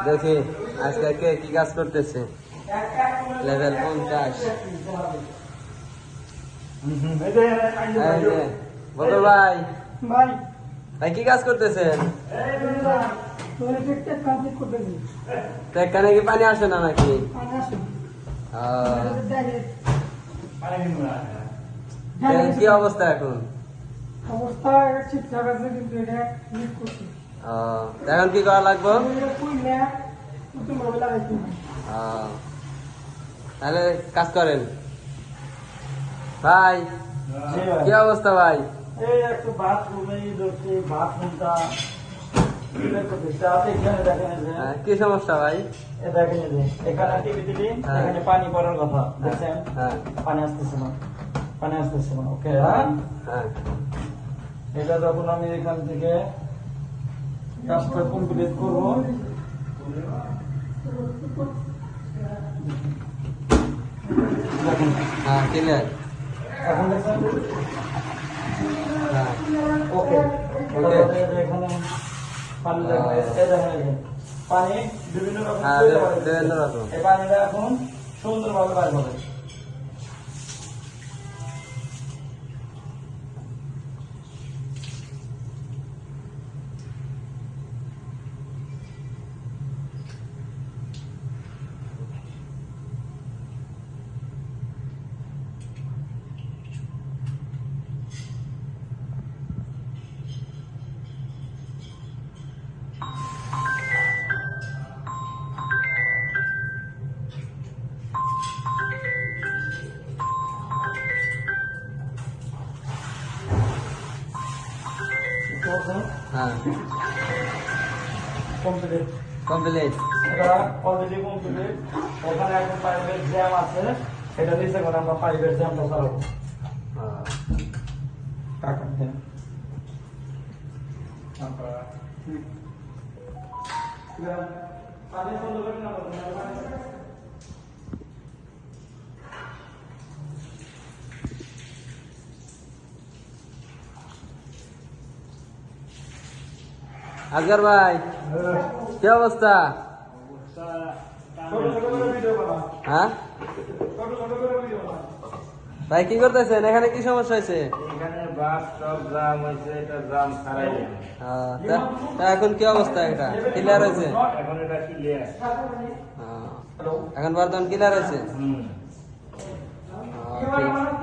দেখি আজকে কে কি কাজ করতেছে। লেভেল 50। বদর ভাই, ভাই কি কাজ করতেছেন? এখানে কি পানি আসে না নাকি? কি অবস্থা এখন? এখন কি করা লাগবে? তাহলে কাজ করেন ভাই। কি অবস্থা ভাই? কি সমস্যা ভাই? এখানে পানি পড়ার কথা দেখছেন, পানি আসতেছে না, পানি আসতেছে না। ওকে, এটা যখন আমি এখান থেকে কাজটা কমপ্লিট করবো, ক্লিয়ার। এখন দেখছেন ওকে। এখানে পানি পানি বিভিন্ন রকম, এই পানিটা এখন সুন্দরভাবে বার হবে। কমপ্লিট। এটা অলরেডি কমপ্লিট। ওখানে এখন পাইপের জ্যাম আছে, এটা নিচে করে আমরা পাইপের জ্যামটা চালাবো। কাকা দেন পানি বন্ধ করে না। আজগর ভাই, কি অবস্থা? হ্যাঁ ভাই, কি করতেছেন? এখানে কি সমস্যা হয়েছে? এখন কি অবস্থা? এটা ক্লিয়ার হয়েছে? এখন বর্তমান ক্লিয়ার হয়েছে।